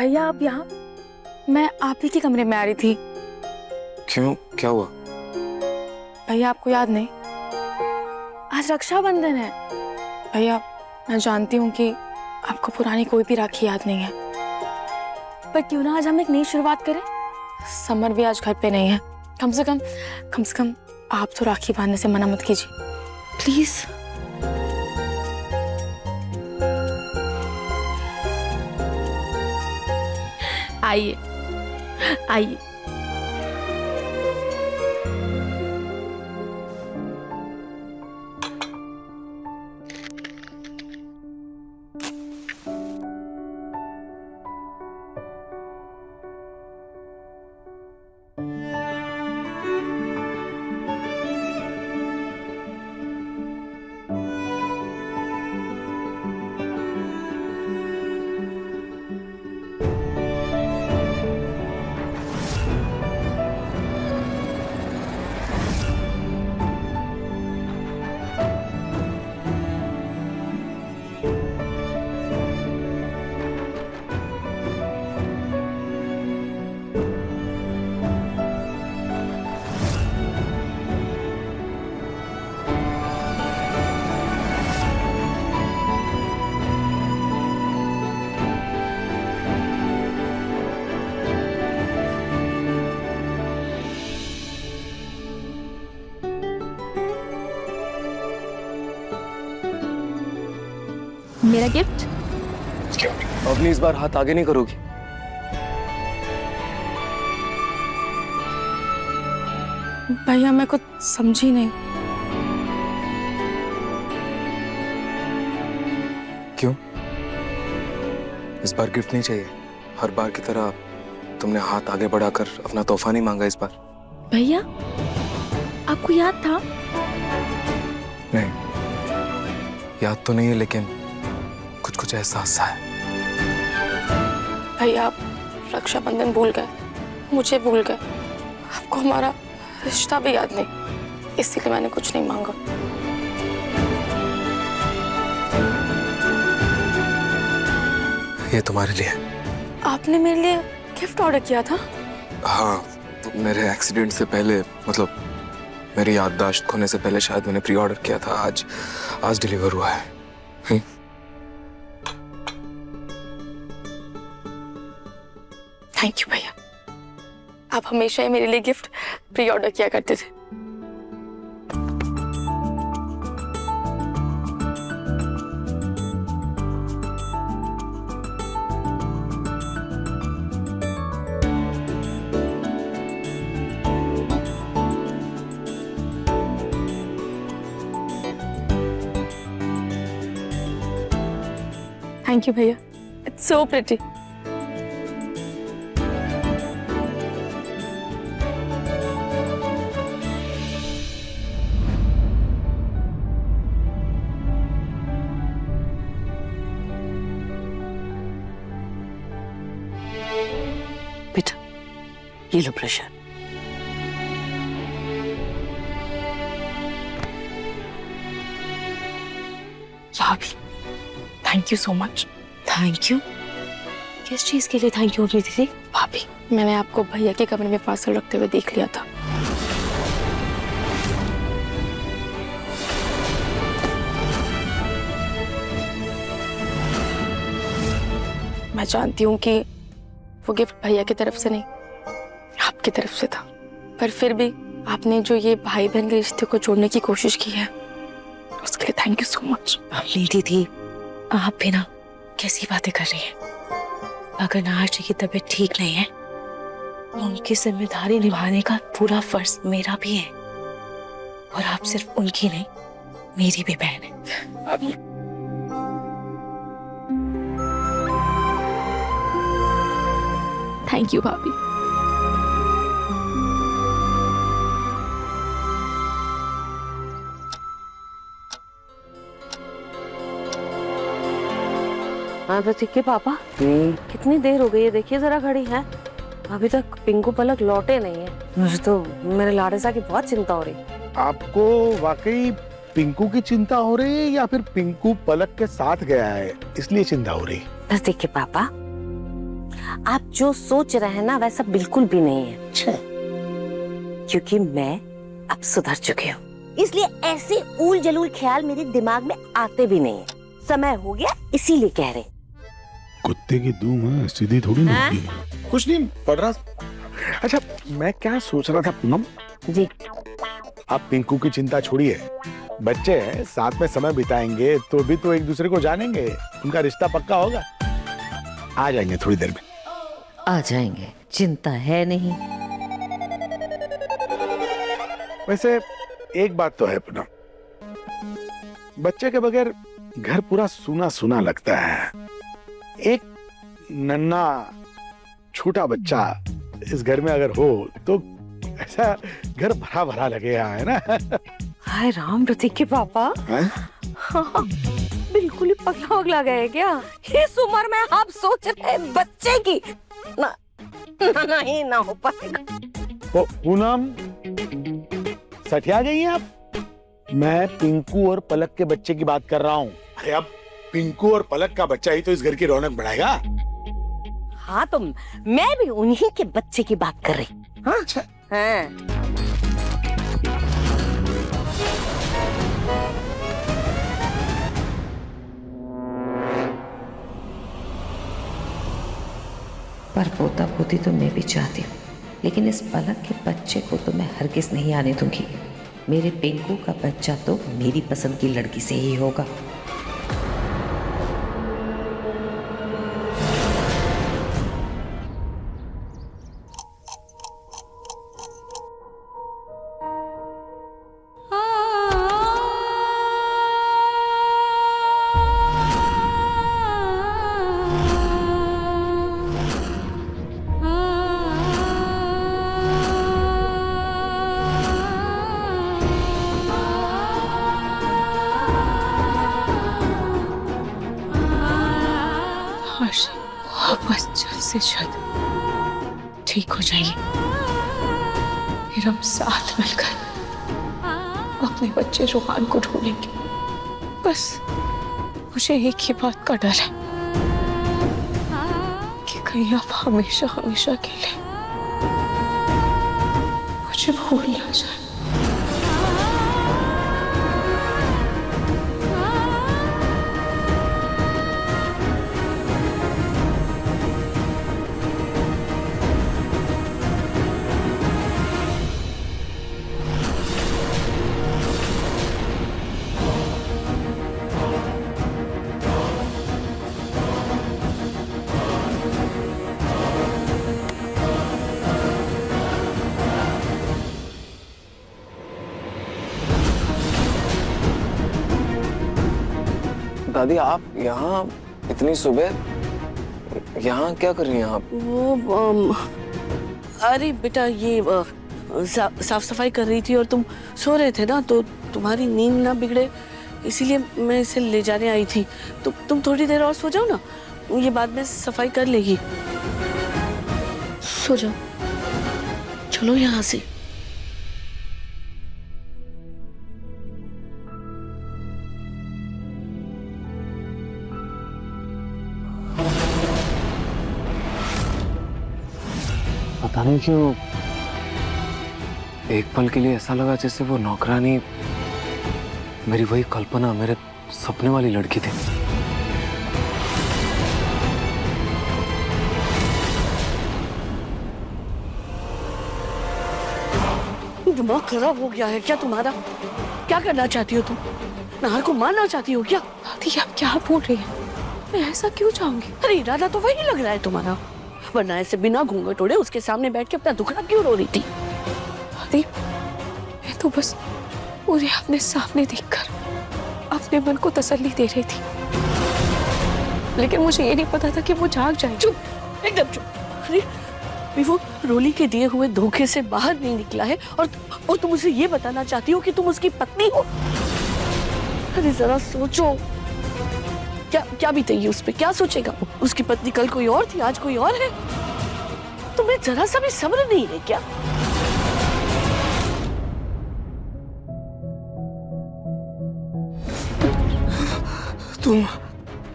भैया आप यहाँ? मैं आप ही के कमरे में आ रही थी। क्यों, क्या हुआ? भैया आपको याद नहीं, आज रक्षाबंधन है। भैया मैं जानती हूँ कि आपको पुरानी कोई भी राखी याद नहीं है, पर क्यों ना आज हम एक नई शुरुआत करें। समर भी आज घर पे नहीं है, कम से कम आप तो राखी बांधने से मना मत कीजिए प्लीज। आइए आइए। मेरा गिफ्ट? क्यों अवनी इस बार हाथ आगे नहीं करोगी? भैया मैं कुछ समझी नहीं। क्यों? इस बार गिफ्ट नहीं चाहिए? हर बार की तरह तुमने हाथ आगे बढ़ाकर अपना तोहफा नहीं मांगा इस बार? भैया आपको याद था? नहीं, याद तो नहीं है, लेकिन कुछ कुछ एहसास सा है। भैया आप रक्षाबंधन भूल गए, मुझे भूल गए, आपको हमारा रिश्ता भी याद नहीं, इसीलिए मैंने कुछ नहीं मांगा। ये तुम्हारे लिए। आपने मेरे लिए गिफ्ट ऑर्डर किया था? हाँ, तो मेरे एक्सीडेंट से पहले, मतलब मेरी याददाश्त खोने से पहले शायद मैंने प्री ऑर्डर किया था। आज डिलीवर हुआ है। थैंक यू भैया, आप हमेशा ही मेरे लिए गिफ्ट प्री ऑर्डर किया करते थे। थैंक यू भैया, इट्स सो प्रिटी। बेटा ये लो प्रेशर। भाभी thank you so much. Thank you? किस चीज के लिए थैंक यू बोल रही थी? भाभी मैंने आपको भैया के कमरे में पार्सल रखते हुए देख लिया था। मैं जानती हूँ कि वो गिफ्ट भैया की तरफ से नहीं, आपकी तरफ से था, पर फिर भी आपने जो ये भाई बहन के रिश्ते को जोड़ने की कोशिश की है, उसके लिए थैंक यू सो मच। लीदी थी आप भी ना कैसी बातें कर रही हैं? अगर नाहर जी की तबीयत ठीक नहीं है, उनकी जिम्मेदारी निभाने का पूरा फर्ज मेरा भी है, और आप सिर्फ उनकी नहीं मेरी भी बहन है। थैंक यू भाभी। हाँ प्रतीक के पापा, कितनी देर हो गई है, देखिए जरा घड़ी है, अभी तक पिंकू पलक लौटे नहीं है। मुझे तो मेरे लाडेसा की बहुत चिंता हो रही। आपको वाकई पिंकू की चिंता हो रही है या फिर पिंकू पलक के साथ गया है इसलिए चिंता हो रही? प्रतीक के पापा, आप जो सोच रहे हैं ना वैसा बिल्कुल भी नहीं है। अच्छा। क्योंकि मैं अब सुधर चुकी हूँ, इसलिए ऐसे ऊल जलूल ख्याल मेरे दिमाग में आते भी नहीं है। समय हो गया इसीलिए कह रहे। कुत्ते की दूम सीधी थोड़ी ना होगी। कुछ नहीं पढ़ रहा। अच्छा मैं क्या सोच रहा था पूनम जी, आप पिंकू की चिंता छोड़िए, बच्चे हैं साथ में समय बिताएंगे तो भी तो एक दूसरे को जानेंगे, उनका रिश्ता पक्का होगा। आ जाएंगे थोड़ी देर में। आ जाएंगे, चिंता है नहीं। वैसे एक बात तो है पूनम, बच्चे के बगैर घर पूरा सूना सूना लगता है। एक नन्हा छोटा बच्चा इस घर में अगर हो तो ऐसा घर भरा भरा लगेगा, है ना? हाय राम, ऋतिक के पापा हाँ, बिल्कुल ही पगला पगला गए क्या? इस उम्र में आप सोच रहे बच्चे की ना, नहीं ना हो पाएगा। तो पूनम सठिया गई हैं आप? मैं पिंकू और पलक के बच्चे की बात कर रहा हूँ। अरे अब पिंकू और पलक का बच्चा ही तो इस घर की रौनक बढ़ाएगा। हाँ तो मैं भी उन्हीं के बच्चे की बात कर रही। हाँ अच्छा। हाँ। पर पोता पोती तो मैं भी चाहती हूँ, लेकिन इस पलक के बच्चे को तो मैं हरगिज नहीं आने दूंगी। मेरे पिंकू का बच्चा तो मेरी पसंद की लड़की से ही होगा। बस जल्द से जल्द ठीक हो जाइए, फिर हम साथ मिलकर अपने बच्चे रोहान को ढूंढेंगे। बस मुझे एक ही बात का डर है कि कहीं आप हमेशा हमेशा के लिए मुझे भूल ना जाए। दादी आप यहाँ इतनी सुबह यहाँ क्या कर रही हैं आप? वो अरे बेटा ये साफ सफाई कर रही थी और तुम सो रहे थे ना, तो तुम्हारी नींद ना बिगड़े इसीलिए मैं इसे ले जाने आई थी। तो तुम थोड़ी देर और सो जाओ ना, ये बाद में सफाई कर लेगी। सो जाओ, चलो यहाँ से। पता नहीं क्यों एक पल के लिए ऐसा लगा जैसे वो नौकरानी मेरी वही कल्पना, मेरे सपने वाली लड़की थी। दिमाग खराब हो गया है क्या तुम्हारा? क्या करना चाहती हो तुम? नाहर को मारना चाहती हो क्या? दादी आप क्या बोल रही हैं? मैं ऐसा क्यों चाहूंगी? अरे इरादा तो वही लग रहा है तुम्हारा, वरना ऐसे बिना घूंघट ओढ़े उसके सामने बैठ के अपना दुखड़ा क्यों रो रही थी? दादी मैं तो बस उन्हें अपने सामने देखकर अपने मन को तसल्ली दे रही थी, लेकिन मुझे ये नहीं पता था कि वो जाग जाए। चुप, एकदम चुप। अरे वो रोली के दिए हुए धोखे से बाहर नहीं निकला है और तुम उसे ये बताना चाहती हो कि तुम उसकी पत्नी हो? अरे जरा सोचो, क्या बीतेगी उस पे? क्या सोचेगा? उसकी पत्नी कल कोई और थी, आज कोई और है। तुम्हें जरा सा भी सब्र नहीं है क्या?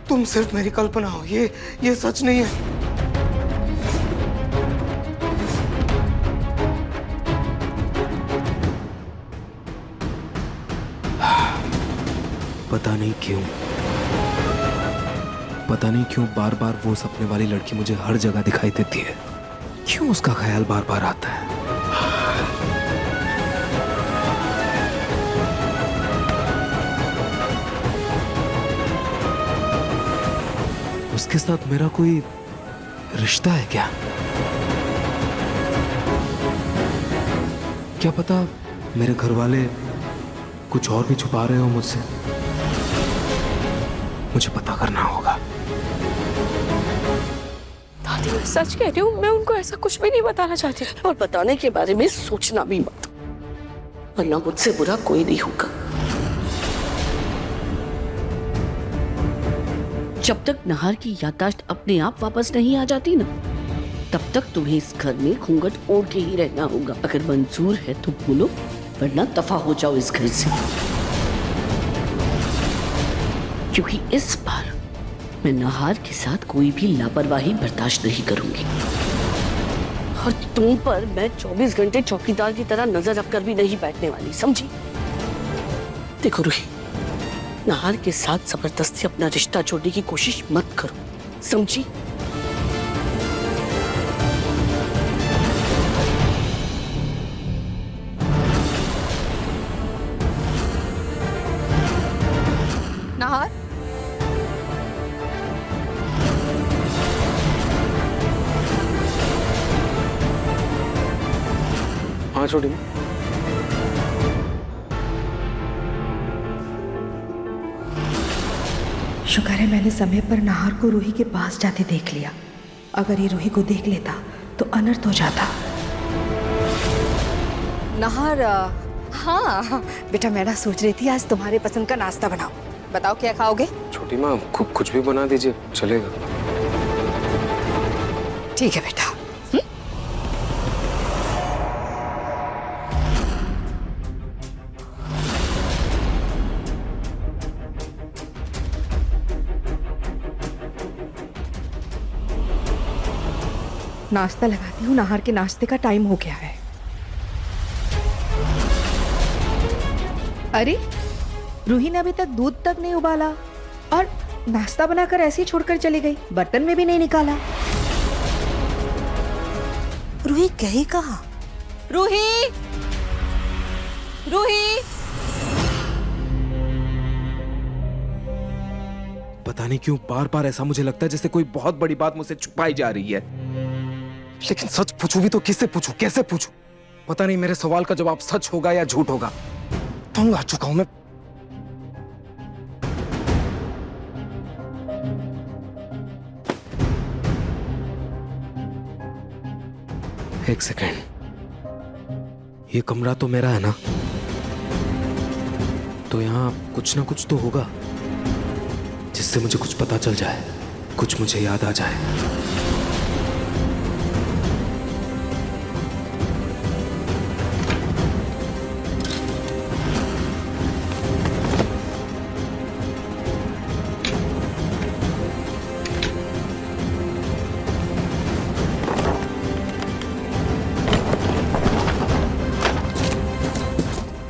तुम सिर्फ मेरी कल्पना हो, ये सच नहीं है। पता नहीं क्यों बार बार वो सपने वाली लड़की मुझे हर जगह दिखाई देती है। क्यों उसका ख्याल बार बार आता है? उसके साथ मेरा कोई रिश्ता है क्या? क्या पता मेरे घर वाले कुछ और भी छुपा रहे हो मुझसे। मुझे पता करना होगा। दादी मैं सच कह रही हूँ, मैं उनको ऐसा कुछ भी नहीं बताना चाहती। और बताने के बारे में सोचना भी मत, वरना मुझसे बुरा कोई नहीं होगा। जब तक नहार की याददाश्त अपने आप वापस नहीं आ जाती ना, तब तक तुम्हें इस घर में घूंघट ओढ़ के ही रहना होगा। अगर मंजूर है तो बोलो, वरना दफा हो जाओ इस घर से। क्योंकि इस बार मैं नहार के साथ कोई भी लापरवाही बर्दाश्त नहीं करूंगी। और तुम पर मैं 24 घंटे चौकीदार की तरह नजर रखकर भी नहीं बैठने वाली, समझी? देखो रूही, नहार के साथ जबरदस्ती अपना रिश्ता जोड़ने की कोशिश मत करो, समझी? नहार, हाँ छोटी माँ। शुक्र है मैंने समय पर नहार को रूही के पास जाते देख लिया। अगर ये रूही को देख लेता तो अनर्थ हो जाता। नहार, हाँ बेटा, मैं ना सोच रही थी आज तुम्हारे पसंद का नाश्ता बनाओ। बताओ क्या खाओगे? छोटी माँ कुछ भी बना दीजिए, चलेगा। ठीक है बेटा। नाश्ता लगाती हूँ, नहार के नाश्ते का टाइम हो गया है। अरे रूही ने अभी तक दूध तक नहीं उबाला और नाश्ता बनाकर ऐसे ही छोड़कर चली गई, बर्तन में भी नहीं निकाला। रूही गई कहाँ? रूही, रूही! पता नहीं क्यों बार बार ऐसा मुझे लगता है जैसे कोई बहुत बड़ी बात मुझसे छुपाई जा रही है। लेकिन सच पूछूं भी तो किससे पूछूं, कैसे पूछूं? पता नहीं मेरे सवाल का जवाब सच होगा या झूठ होगा। तंग आ चुका हूं मैं। एक सेकेंड, ये कमरा तो मेरा है ना, तो यहाँ कुछ ना कुछ तो होगा जिससे मुझे कुछ पता चल जाए, कुछ मुझे याद आ जाए।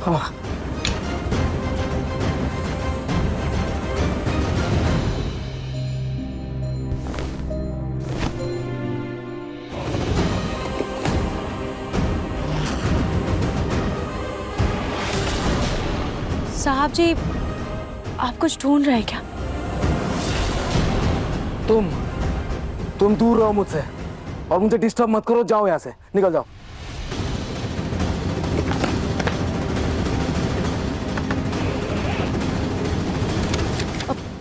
हाँ। साहब जी, आप कुछ ढूंढ रहे हैं क्या? तुम दूर रहो मुझसे और मुझे डिस्टर्ब मत करो। जाओ यहाँ से, निकल जाओ।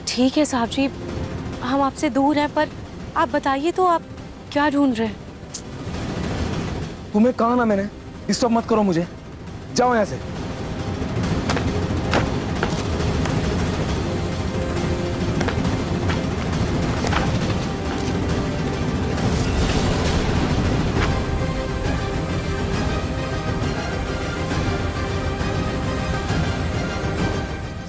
ठीक है साहब जी, हम आपसे दूर हैं, पर आप बताइए तो आप क्या ढूंढ रहे हैं? तुम्हें कहा ना मैंने, डिस्टर्ब मत करो मुझे। जाओ यहाँ से।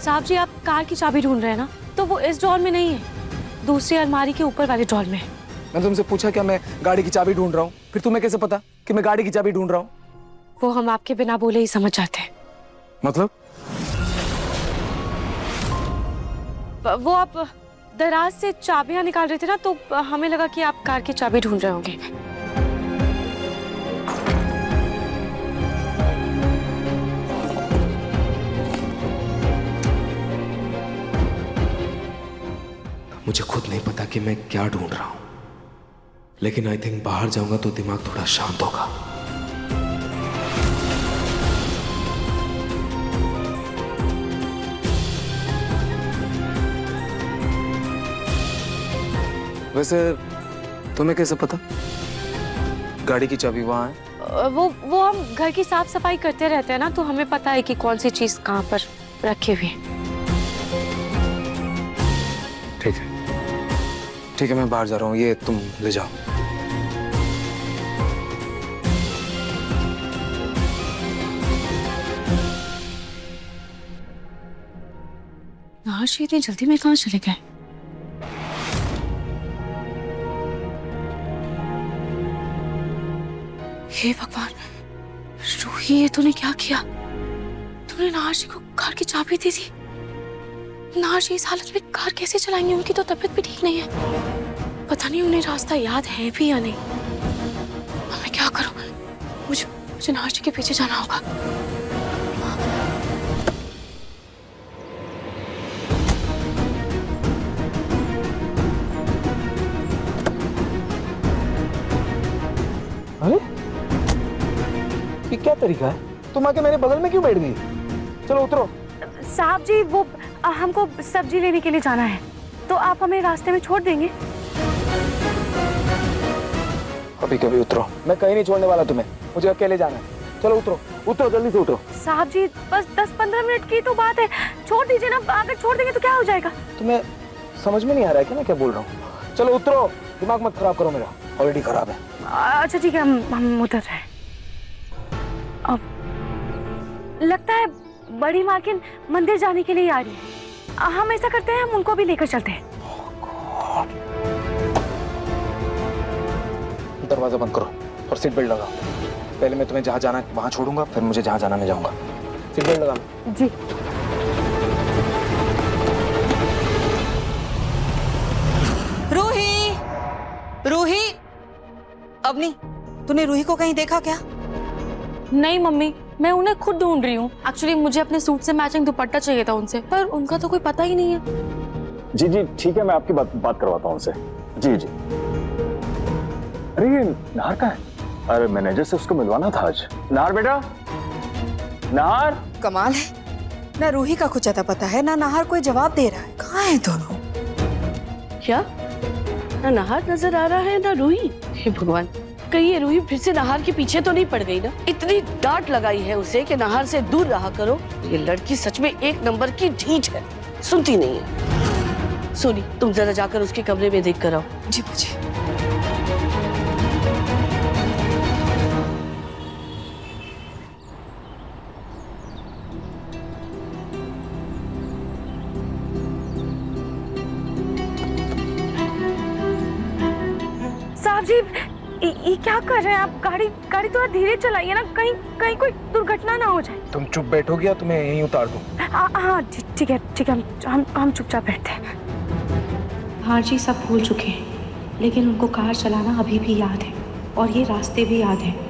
साहब जी, आप कार की चाबी ढूंढ रहे हैं ना? तो वो इस ड्रॉर में नहीं है, दूसरी अलमारी के ऊपर वाले ड्रॉर में है। मैंने तुमसे पूछा क्या मैं गाड़ी की चाबी ढूंढ रहा हूँ? फिर तुम्हें कैसे पता कि मैं गाड़ी की चाबी ढूंढ रहा हूँ? वो हम आपके बिना बोले ही समझ जाते हैं। मतलब वो आप दराज से चाबियां निकाल रहे थे ना, तो हमें लगा कि आप कार की चाबी ढूंढ रहे होंगे। मुझे खुद नहीं पता कि मैं क्या ढूंढ रहा हूं, लेकिन आई थिंक बाहर जाऊंगा तो दिमाग थोड़ा शांत होगा। वैसे तुम्हें कैसे पता गाड़ी की चाबी वहां है? वो हम घर की साफ सफाई करते रहते हैं ना, तो हमें पता है कि कौन सी चीज कहाँ पर रखी हुई है। ठीक है, मैं बाहर जा रहा हूँ, ये तुम ले जाओ। नाश इतनी जल्दी में कहाँ चले गए? हे भगवान, रूही, ये तूने क्या किया? तूने नाश को कार की चाबी दी थी। नाश इस हालत में कार कैसे चलाएंगे? उनकी तो तबीयत भी ठीक नहीं है। पता नहीं उन्हें रास्ता याद है भी या नहीं। अब मैं क्या करूं? मुझे नाश के पीछे जाना होगा। अरे ये क्या तरीका है? तुम आके मेरे बगल में क्यों बैठ गई? चलो उतरो। साहब जी, वो हमको सब्जी लेने के लिए जाना है, तो आप हमें रास्ते में छोड़ देंगे? अभी कभी उतरो, मैं कहीं नहीं छोड़ने वाला तुम्हें, मुझे अकेले जाना है। चलो उतरो, उतरो जल्दी से उतरो। साहब जी, बस 10-15 मिनट की तो बात है, छोड़ दीजिए ना। अगर छोड़ देंगे तो क्या हो जाएगा? तुम्हें समझ में नहीं आ रहा है क्या मैं क्या बोल रहा हूँ? चलो उतरो, दिमाग मत खराब करो मेरा, ऑलरेडी खराब है। अच्छा ठीक है, हम उतर रहे हैं। अब लगता है बड़ी मालकिन मंदिर जाने के लिए आ रही है। हम ऐसा करते हैं, हम उनको भी लेकर चलते हैं। दरवाजा बंद करो और सीट बेल्ट लगाओ। पहले मैं तुम्हें जहाँ जाना है वहाँ छोड़ूंगा, फिर मुझे जहाँ जाना मैं जाऊंगा। सीट बेल्ट लगा लो। जी। रूही, रूही, अवनी, तूने रूही को कहीं देखा क्या? नहीं मम्मी, मैं उन्हें खुद ढूंढ रही हूँ। एक्चुअली मुझे अपने सूट से मैचिंग दुपट्टा चाहिए था उनसे, पर उनका तो कोई पता ही नहीं है। जी जी ठीक है, मैं आपकी बात करवाता हूँ उनसे। जी जी। अरे ये नाहर कहाँ है? अरे मैनेजर से उसको मिलवाना था आज। नाहर बेटा, नाहर। कमाल है, ना रूही का कुछ अता पता है, ना नाहर कोई जवाब दे रहा है। कहाँ है दोनों? क्या? ना नाहर नजर आ रहा है ना रूही। हे भगवान, कहीं ये रूही फिर से नाहर के पीछे तो नहीं पड़ गई ना? इतनी डांट लगाई है उसे कि नाहर से दूर रहा करो। ये लड़की सच में एक नंबर की ढीठ है, सुनती नहीं है। सोनी, तुम जरा जाकर उसके कमरे में देख कर आओ। जी मुझे। साहब जी, ये क्या कर रहे हैं आप? गाड़ी थोड़ा धीरे चलाइए ना, कहीं कोई दुर्घटना ना हो जाए। तुम चुप बैठोगी या तुम्हें यहीं उतार दूं? हाँ ठीक है, हम चुपचाप बैठते हैं। हाँ जी, सब भूल चुके हैं, लेकिन उनको कार चलाना अभी भी याद है और ये रास्ते भी याद हैं।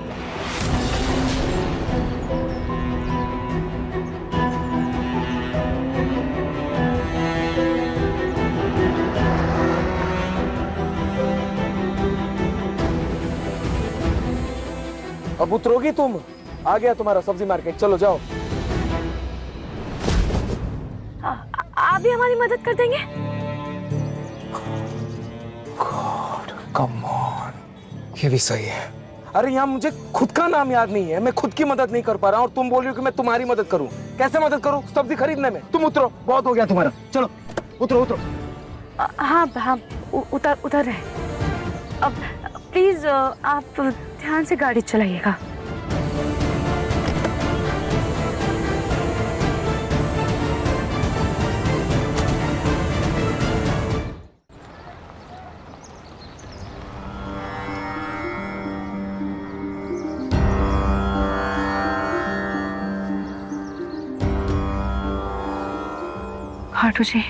अब उतरोगी तुम? आ गया तुम्हारा सब्जी मार्केट, चलो जाओ। आप भी हमारी मदद कर देंगे? गॉड कम ऑन, ये भी सही है। अरे यहाँ मुझे खुद का नाम याद नहीं है, मैं खुद की मदद नहीं कर पा रहा हूँ और तुम बोल रही हो कि मैं तुम्हारी मदद करूँ। कैसे मदद करूँ सब्जी खरीदने में? तुम उतरो, बहुत हो गया तुम्हारा, चलो उतरो। हाँ उतर रहे। अब प्लीज आप ध्यान से गाड़ी चलाइएगा। खाटू जी,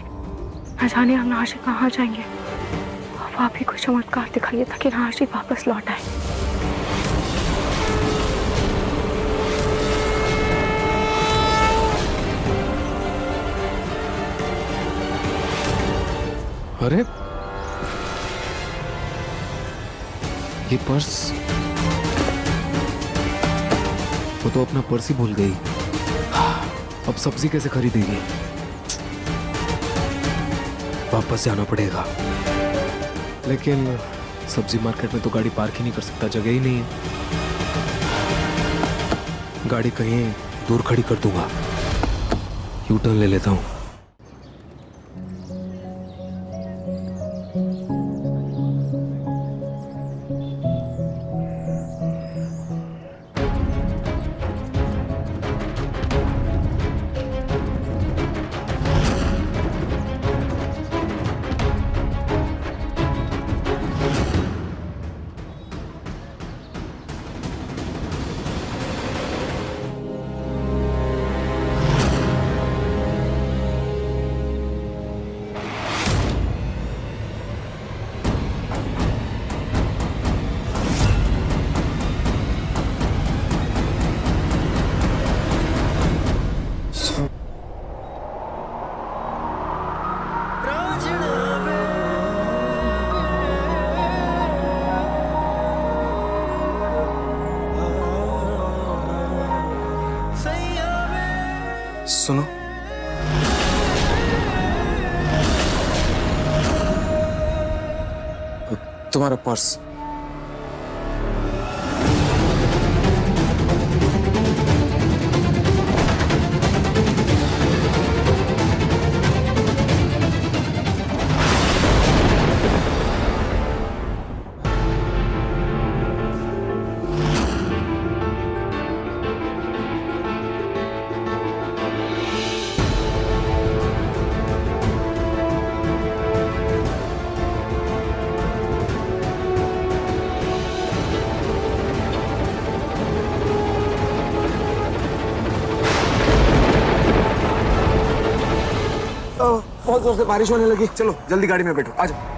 न जाने हम नहार से कहाँ जाएंगे। अब आप ही कोई चमत्कार दिखाइए ताकि नहार जी वापस लौट आए। अरे ये पर्स, वो तो अपना पर्स ही भूल गई। अब सब्जी कैसे खरीदेगी? वापस जाना पड़ेगा। लेकिन सब्जी मार्केट में तो गाड़ी पार्क ही नहीं कर सकता, जगह ही नहीं है। गाड़ी कहीं दूर खड़ी कर दूंगा, यू टर्न ले लेता हूँ। सुनो, तुम्हारा पर्स। बहुत जोर से बारिश होने लगी, चलो जल्दी गाड़ी में बैठो, आ जाओ।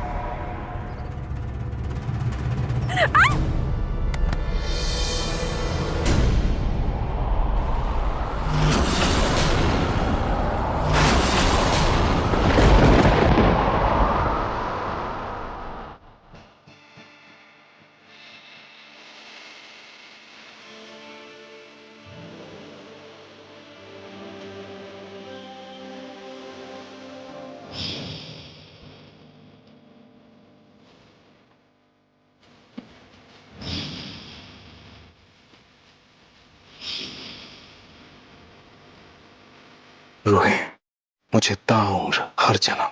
रूही, मुझे ताउम्र हर जन्म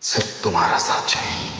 सिर्फ तुम्हारा साथ चाहिए।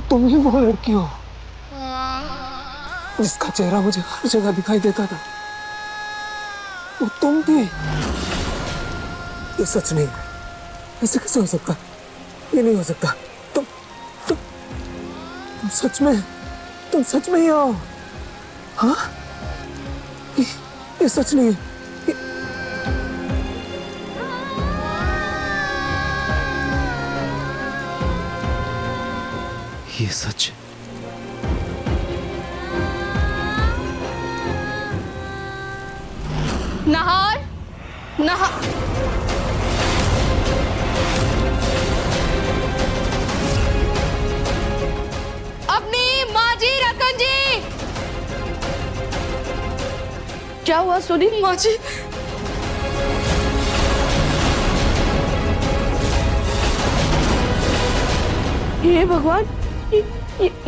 तुम ही वो लड़की हो जिसका चेहरा मुझे हर जगह दिखाई देता था। वो तुम थी। ये सच नहीं है, ऐसे कैसे हो सकता? ये नहीं हो सकता। तुम सच में ही हो। हाँ, ये सच नहीं है। ये सच। नहार क्या हुआ सोनी? माँ जी, हे भगवान,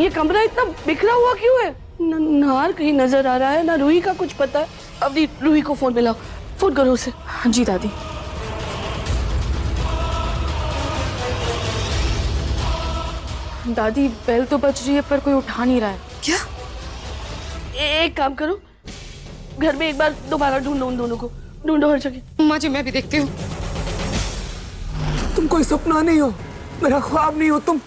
ये कमरा इतना बिखरा हुआ क्यों है? नार कहीं नजर आ रहा है, ना रूही का कुछ पता है। अभी रूही को फोन मिलाओ, फोन करो उसे। हाँ जी दादी। दादी बेल तो बज रही है पर कोई उठा नहीं रहा है। क्या? एक काम करो, घर में एक बार दोबारा ढूंढो, उन दोनों को ढूंढो हर जगह। माँ जी मैं भी देखती हूँ। तुम कोई सपना नहीं हो, मेरा ख्वाब नहीं हो, तुम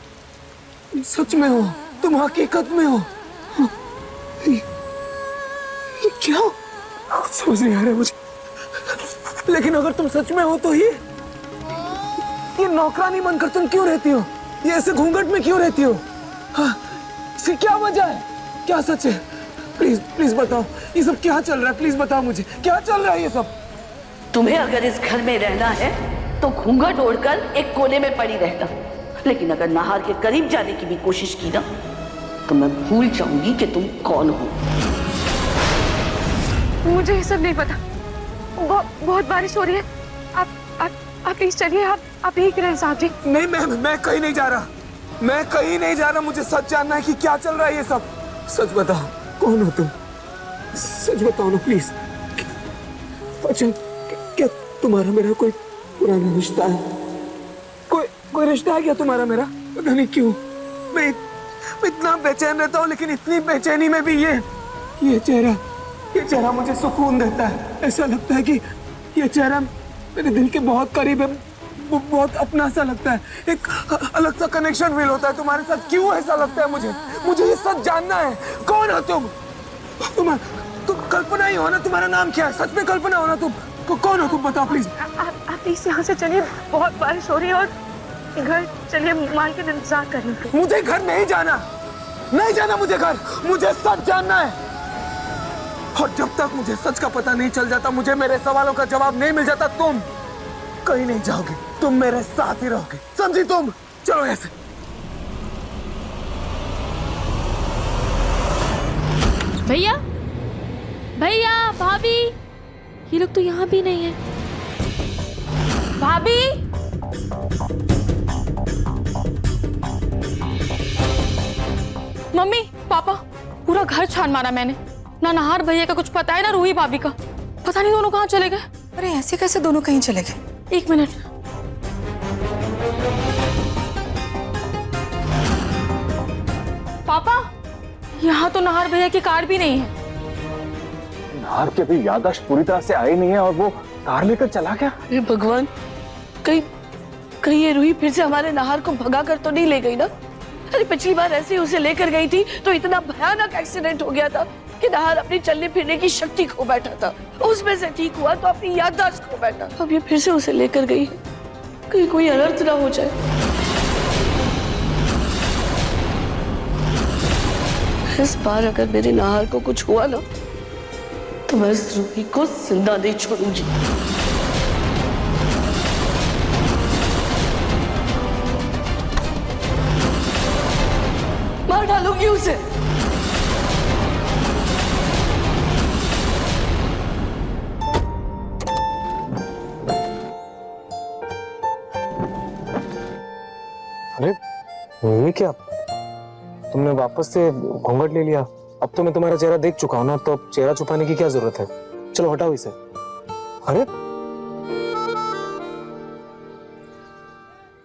सच में हो, तुम हकीकत में हो। ये क्या? कुछ समझ नहीं आ रहा मुझे। लेकिन अगर तुम सच में हो तो ये नौकरानी बनकर तुम क्यों रहती हो? ये ऐसे घूंघट में क्यों रहती हो? हाँ, इसकी क्या वजह है? क्या सच है? प्लीज प्लीज बताओ, ये सब क्या चल रहा है? प्लीज बताओ मुझे, क्या चल रहा है ये सब? तुम्हें अगर इस घर में रहना है तो घूंघट ओढ़कर एक कोने में पड़ी रहना, लेकिन अगर नाहर के करीब जाने की भी कोशिश की ना तो मैं भूल जाऊंगी कि तुम कौन हो। मुझे ये सब नहीं पता। बहुत बारिश हो रही है। आप प्लीज चलिए, आप यहीं रहे साहब जी। नहीं, मैं कहीं नहीं जा रहा, मैं कहीं नहीं जा रहा। मुझे सच जानना है कि क्या चल रहा है ये सब। सच बताओ, कौन हो तुम? सच बताओ ना प्लीज। अच्छा, क्या तुम्हारा मेरा कोई पुराना रिश्ता है? कोई रिश्ता है क्या तुम्हारा मेरा? पता नहीं क्यों मैं इतना बेचैन रहता हूँ, लेकिन इतनी बेचैनी में भी ये चेहरा मुझे सुकून देता है। ऐसा लगता है कि ये चेहरा मेरे दिल के बहुत करीब है, वो बहुत अपना सा लगता है। एक अलग सा कनेक्शन फील होता है तुम्हारे साथ। क्यों ऐसा लगता है मुझे ये सच जानना है। कौन हो तुम कल्पना ही हो ना? तुम्हारा नाम क्या है? सच में कल्पना हो ना तुम? कौन हो तुम? बताओ प्लीज। आप प्लीज यहाँ से चलिए, बहुत बारिश हो रही है और घर चलिए, माँ के इंतजार करेंगे। मुझे घर नहीं जाना मुझे घर, मुझे सच जानना है। और जब तक मुझे सच का पता नहीं चल जाता, मुझे मेरे सवालों का जवाब नहीं मिल जाता, तुम कहीं नहीं जाओगे, तुम मेरे साथ ही रहोगे, समझी तुम? चलो ऐसे। भैया, भाभी, ये लोग तो यहाँ भी नहीं है। भाभी, मम्मी, पापा, पूरा घर छान मारा मैंने। ना नाहर भैया का कुछ पता है, ना रूही भाभी का। पता नहीं दोनों कहाँ चले गए। अरे ऐसे कैसे दोनों कहीं चले गए? 1 मिनट। पापा, यहाँ तो नाहर भैया की कार भी नहीं है। नाहर की अभी याददाश्त पूरी तरह से आई नहीं है और वो कार लेकर चला गया। अरे भगवान, कहीं ये रूही फिर से हमारे नाहर को भगा कर तो नहीं ले गई ना? अरे पिछली बार ऐसे ही उसे लेकर गई थी तो इतना भयानक एक्सीडेंट हो गया था कि नाहर अपनी चलने फिरने की शक्ति खो बैठा था। उसमें से ठीक हुआ तो अपनी याददाश्त खो बैठा। अब ये फिर से उसे लेकर गई है, कहीं कोई अनर्थ ना हो जाए। इस बार अगर मेरे नाहर को कुछ हुआ ना तो मैं इस रूही को जिंदा नहीं छोड़ूंगी। मार डालूंगी उसे। अरे ये क्या, तुमने वापस से घूंघट ले लिया? अब तो मैं तुम्हारा चेहरा देख चुका हूं ना, तो अब चेहरा छुपाने की क्या जरूरत है? चलो हटाओ इसे। अरे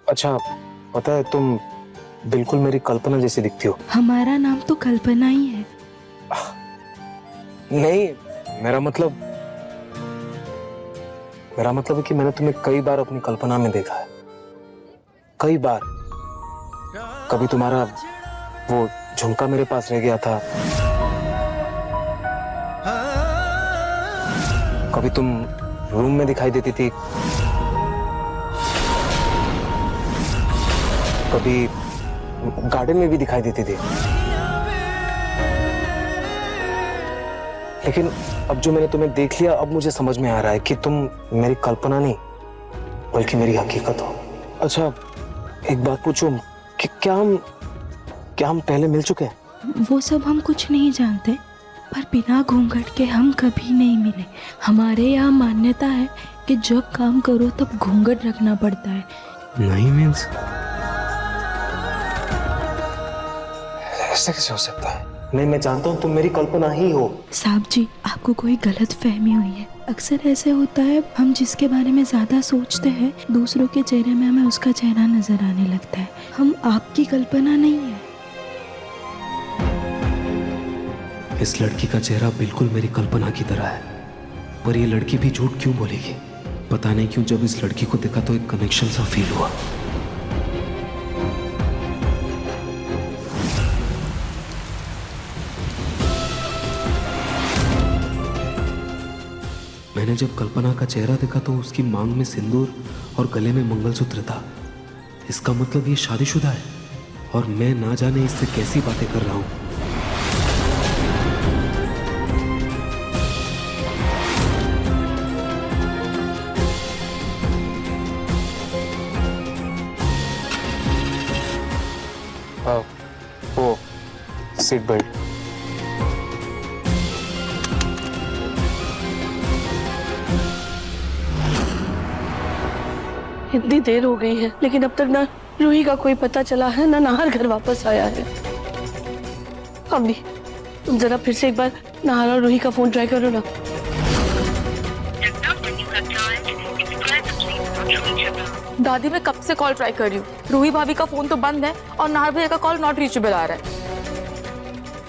अच्छा, पता है तुम बिल्कुल मेरी कल्पना जैसी दिखती हो। हमारा नाम तो कल्पना ही है। नहीं, मेरा मतलब है कि मैंने तुम्हें कई बार अपनी कल्पना में देखा है, कई बार। कभी तुम्हारा वो झुमका मेरे पास रह गया था, कभी तुम रूम में दिखाई देती थी, कभी गार्डन में भी दिखाई देती थी। लेकिन अब जो मैंने तुम्हें देख लिया, अब मुझे समझ में आ रहा है कि तुम मेरी कल्पना नहीं बल्कि मेरी हकीकत हो। अच्छा, एक बात पूछूं कि क्या हम पहले मिल चुके हैं? वो सब हम कुछ नहीं जानते। पर बिना घूंघट के हम कभी नहीं मिले। हमारे यहाँ मान्यता है कि जब काम करो तब घूंघट रखना पड़ता है। नहीं मीन्स ऐसे कैसे हो सकता है? नहीं, मैं जानता हूँ तुम मेरी कल्पना ही हो। साहब जी, आपको कोई गलत फहमी हुई है। अक्सर ऐसे होता है, हम जिसके बारे में ज्यादा सोचते हैं दूसरों के चेहरे में हमें उसका चेहरा नजर आने लगता है। हम आपकी कल्पना नहीं है। इस लड़की का चेहरा बिल्कुल मेरी कल्पना की तरह है, पर ये लड़की भी झूठ क्यों बोलेगी? पता नहीं क्यों जब इस लड़की को देखा तो एक कनेक्शन सा फील हुआ। मैंने जब कल्पना का चेहरा देखा तो उसकी मांग में सिंदूर और गले में मंगलसूत्र था। इसका मतलब ये शादीशुदा है और मैं ना जाने इससे कैसी बातें कर रहा हूं। वो सीट बेल्ट। इतनी देर हो गई है लेकिन अब तक ना रूही का कोई पता चला है ना नाहर घर वापस आया है। अम्मी, तुम जरा फिर से एक बार नाहर और रूही का फोन ट्राई करो ना। दादी मैं कब से कॉल ट्राई कर रही हूँ, रूही भाभी का फोन तो बंद है और नाहर भैया का कॉल नॉट रीचेबल आ रहा है।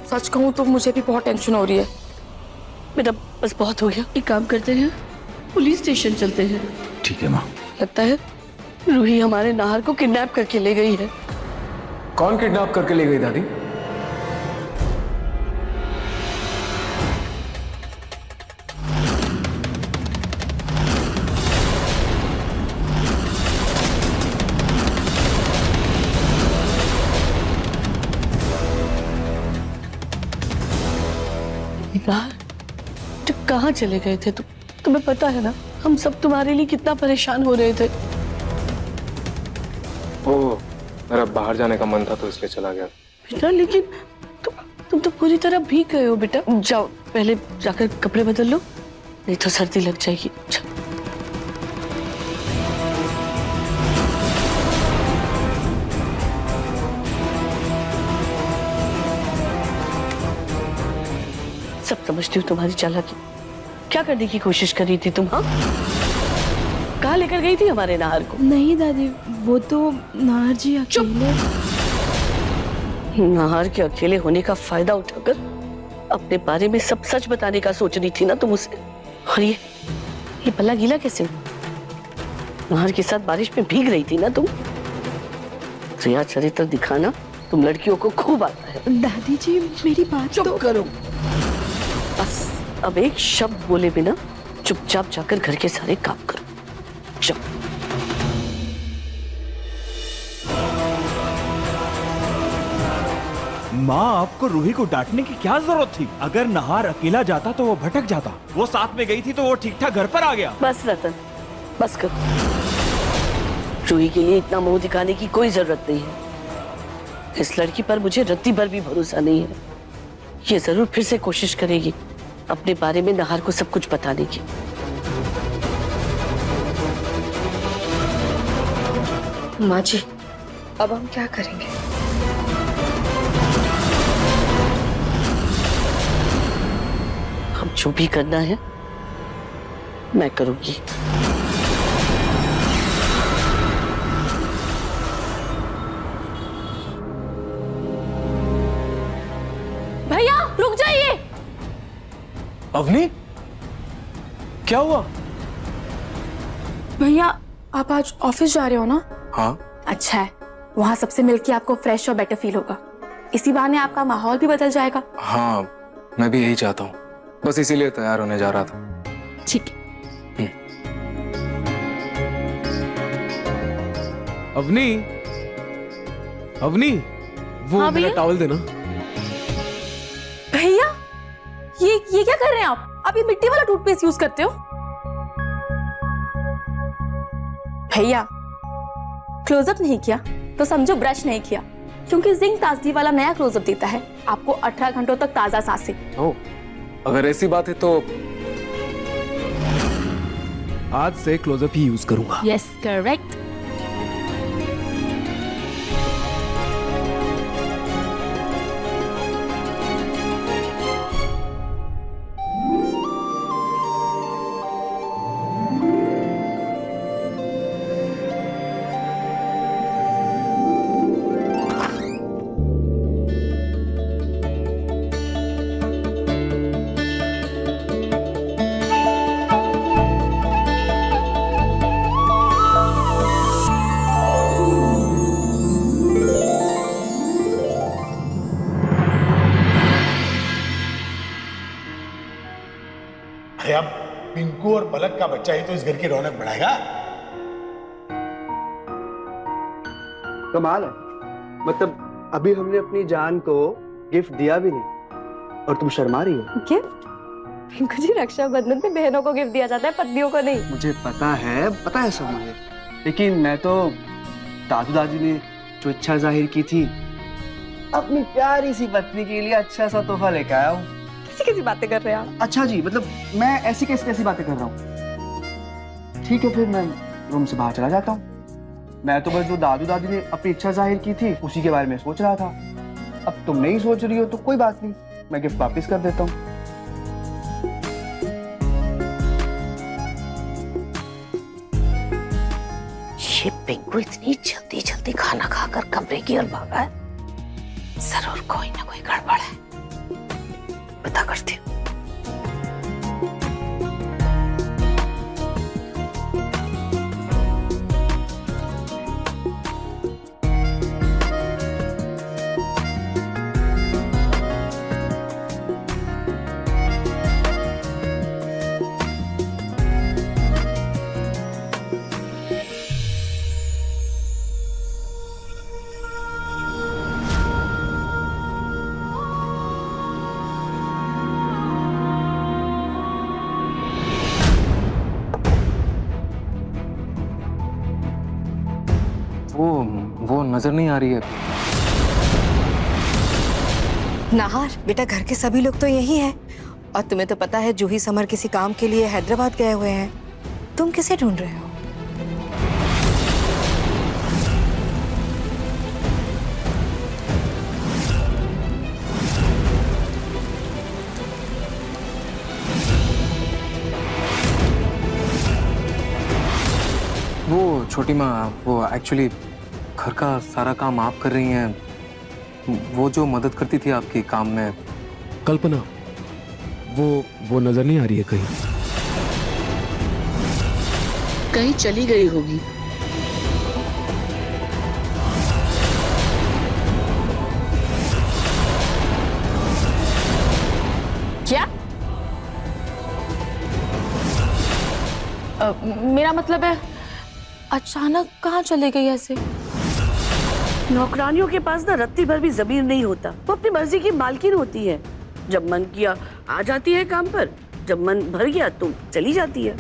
सच कहूँ तो मुझे भी बहुत टेंशन हो रही है। बेटा बस बहुत हो गया, एक काम करते हैं, पुलिस स्टेशन चलते हैं। ठीक है माँ। लगता है रूही हमारे नाहर को किडनैप करके ले गई है। कौन किडनैप करके ले गई दादी? नाहर, तो कहाँ चले गए थे तुम? तुम्हें पता है ना हम सब तुम्हारे लिए कितना परेशान हो रहे थे। ओह, मेरा बाहर जाने का मन था तो इसलिए चला गया। बेटा लेकिन तुम तो पूरी तरह भीग गए हो। बेटा जाओ पहले जाकर कपड़े बदल लो, नहीं तो सर्दी लग जाएगी। सब समझती हूँ तुम्हारी चालाकी। क्या करने की कोशिश कर रही थी तुम? हाँ, कहाँ लेकर गई थी हमारे नाहर को? नहीं दादी, वो तो नाहर जी अकेले। नाहर के अकेले होने का फायदा उठाकर अपने बारे में सब सच बताने का सोच रही थी ना तुम उसे। और ये पल्ला गीला कैसे? नाहर के साथ बारिश में भीग रही थी ना तुम। रिया चरित्र दिखाना तुम लड़कियों को खूब आता है। दादी जी मेरी बात चुप तो करो, बस अब एक शब्द बोले बिना चुपचाप जाकर घर के सारे काम करो। चुप। माँ, आपको रूही को डांटने की क्या जरूरत थी? अगर नाहर अकेला जाता तो वो भटक जाता। वो साथ में गई थी तो वो ठीक ठाक घर पर आ गया। बस रतन, बस करो। रूही के लिए इतना मुंह दिखाने की कोई जरूरत नहीं है। इस लड़की पर मुझे रत्ती भर भी भरोसा नहीं है। ये जरूर फिर से कोशिश करेगी अपने बारे में नाहर को सब कुछ बताने की। माँ जी, अब हम क्या करेंगे? हम जो भी करना है मैं करूंगी। भैया रुक जाइए। अवनी, क्या हुआ? भैया आप आज ऑफिस जा रहे हो ना? हाँ। अच्छा है, वहाँ सबसे मिलके आपको फ्रेश और बेटर फील होगा। इसी बहाने आपका माहौल भी बदल जाएगा। हाँ, मैं भी यही चाहता हूँ, बस इसीलिए तैयार होने जा रहा था। ठीक है। अवनी, अवनी, वो हाँ, मेरा भैया? टॉवल देना। भैया ये क्या कर रहे हैं आप ये मिट्टी वाला टूथपेस्ट यूज करते हो? भैया क्लोजअप नहीं किया तो समझो ब्रश नहीं किया, क्योंकि जिंक ताजगी वाला नया क्लोजअप देता है आपको 18 घंटों तक ताजा सांसें। ओह, अगर ऐसी बात है तो आज से क्लोजअप ही यूज करूंगा। Yes correct. अरे अब पिंकू और पलक का बच्चा ही तो इस घर की रौनक बढ़ाएगा। कमाल है, मतलब अभी हमने अपनी जान को गिफ्ट दिया भी नहीं और तुम शर्मा रही हो। गिफ्ट? पिंकू जी, रक्षाबंधन पे बहनों को गिफ्ट दिया जाता है, पत्नियों को नहीं। मुझे पता है सब मुझे, लेकिन मैं तो दादू दादी ने जो इच्छा जाहिर की थी अपनी प्यारी सी पत्नी के लिए अच्छा सा तोहफा लेके आया हूँ। कैसी बातें कर रहे हैं आप? अच्छा जी, मतलब मैं ऐसी कैसी बातें कर रहा हूँ। ठीक है, फिर मैं रूम से बाहर चला जाता हूँ। मैं तो बस जो दादू दादी ने अपनी इच्छा जाहिर की थी उसी के बारे में सोच रहा था। अब तुम नहीं सोच रही हो तो कोई बात नहीं, मैं गिफ्ट वापस कर देता हूँ। ये पिंकू इतनी जल्दी जल्दी खाना खाकर कमरे की ओर भागा है, जरूर कोई ना कोई गड़बड़ है। पता करती हूँ। वो नजर नहीं आ रही है। नाहर, बेटा घर के सभी लोग तो यही हैं और तुम्हें तो पता है जूही समर किसी काम के लिए हैदराबाद गए हुए हैं। तुम किसे ढूंढ रहे हो? वो छोटी माँ, वो एक्चुअली घर का सारा काम आप कर रही हैं। वो जो मदद करती थी आपकी काम में, कल्पना, वो नजर नहीं आ रही है कहीं। कहीं चली गई होगी। क्या? मेरा मतलब है अचानक कहाँ चले गई ऐसे? नौकरानियों के पास ना रत्ती भर भी ज़मीर नहीं होता। वो अपनी मर्जी की मालकिन होती है। जब मन किया आ जाती है काम पर, जब मन भर गया तो चली जाती है।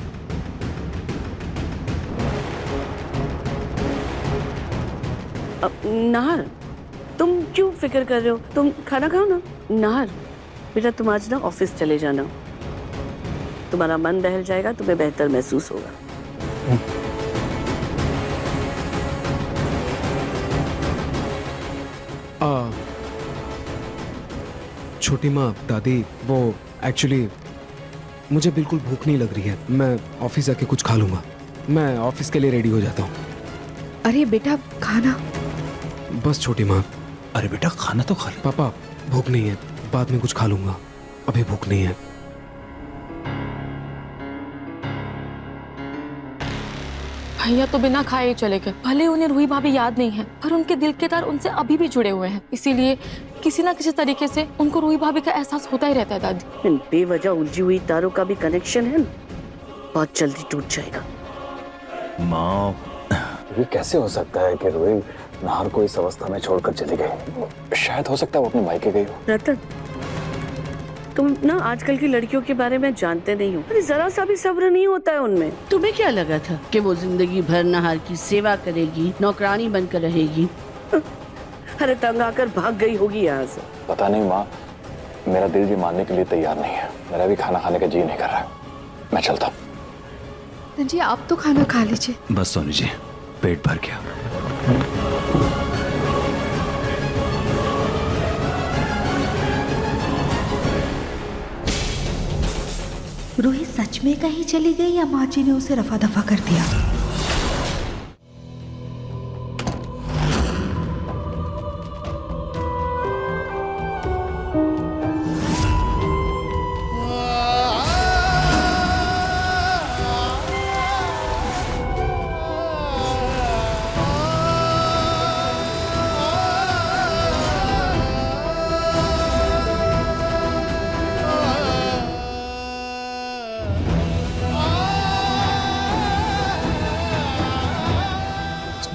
अब नाहर, तुम क्यों फिक्र कर रहे हो? तुम खाना खाओ ना। नाहर बेटा, तुम आज ना ऑफिस चले जाना, तुम्हारा मन बहल जाएगा, तुम्हें बेहतर महसूस होगा। छोटी माँ, दादी, वो एक्चुअली मुझे बिल्कुल भूख नहीं लग रही है। मैं ऑफिस जाके कुछ खा लूंगा। मैं ऑफिस के लिए रेडी हो जाता हूँ। अरे बेटा, खाना। बस छोटी माँ। अरे बेटा, खाना तो खा ले। पापा, भूख नहीं है, बाद में कुछ खा लूंगा, अभी भूख नहीं है। भैया तो बिना खाए ही चले गए। भले उन्हें रूही भाभी याद नहीं है, पर उनके दिल के तार उनसे अभी भी जुड़े हुए हैं। इसीलिए किसी ना किसी तरीके से उनको रूही भाभी का एहसास होता ही रहता है। दादी, इन बेवजह उलझी हुई तारों का भी कनेक्शन है ना, बहुत जल्दी टूट जाएगा। माँ, ये कैसे हो सकता है कि रूही नाहर को इस अवस्था में छोड़कर चली गई? शायद हो सकता है वो अपने मायके गई हो। रतन, तुम ना आजकल की लड़कियों के बारे में जानते नहीं हो। अरे जरा सा भी सब्र नहीं होता है उनमें। तुम्हें क्या लगा था कि वो जिंदगी भर नाहर की सेवा करेगी, नौकरानी बनकर रहेगी? अरे तंग आकर भाग गई होगी यहाँ से। पता नहीं माँ, मेरा दिल जी मानने के लिए तैयार नहीं है। मेरा भी खाना खाने का जी नहीं कर रहा है। मैं चलता हूँ। जी आप तो खाना खा लीजिए। बस सोनी जी, पेट भर गया। रूही सच में कहीं चली गई या माँ जी ने उसे रफा दफा कर दिया?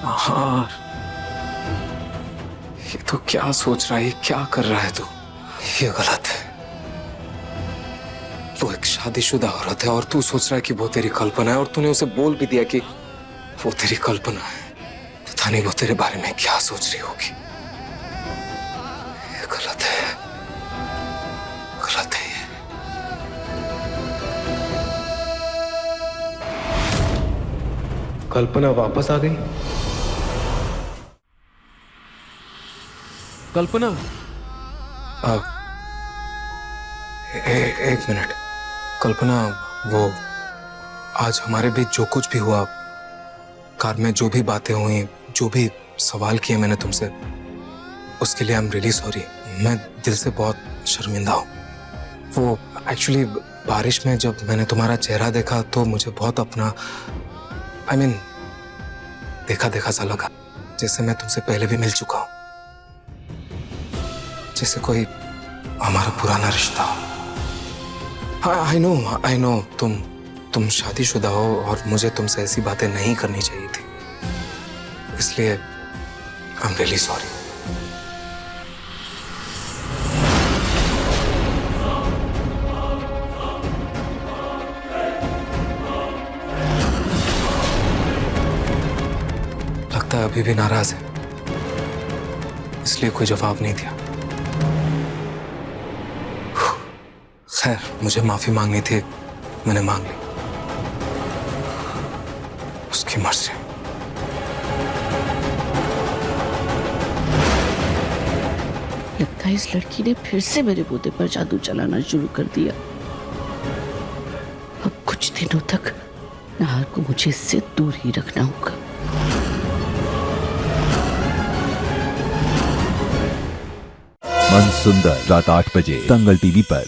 नहार, ये तो क्या सोच रहा है, क्या कर रहा है तू? ये गलत है। वो एक शादीशुदा औरत है और तू सोच रहा है कि वो तेरी कल्पना है, और तूने उसे बोल भी दिया कि वो तेरी कल्पना है। पता नहीं वो तेरे बारे में क्या सोच रही होगी। ये गलत है, गलत है ये। कल्पना वापस आ गई। कल्पना, एक मिनट। कल्पना, वो आज हमारे बीच जो कुछ भी हुआ, कार में जो भी बातें हुई, जो भी सवाल किए मैंने तुमसे, उसके लिए आई एम रियली सॉरी। मैं दिल से बहुत शर्मिंदा हूँ। वो एक्चुअली बारिश में जब मैंने तुम्हारा चेहरा देखा तो मुझे बहुत अपना देखा देखा सा लगा, जैसे मैं तुमसे पहले भी मिल चुका हूँ, जैसे कोई हमारा पुराना रिश्ता हो। आई नो तुम शादीशुदा हो और मुझे तुमसे ऐसी बातें नहीं करनी चाहिए थी, इसलिए आई एम रियली सॉरी। लगता है अभी भी नाराज है, इसलिए कोई जवाब नहीं दिया। खैर, मुझे माफी मांगनी थी, मैंने मांग ली। उसकी मर्जी। लगता है इस लड़की ने फिर से मेरे बूते पर जादू चलाना शुरू कर दिया। अब कुछ दिनों तक नाहर को मुझे इससे दूर ही रखना होगा। मन सुंदर, रात 8 बजे दंगल टीवी पर।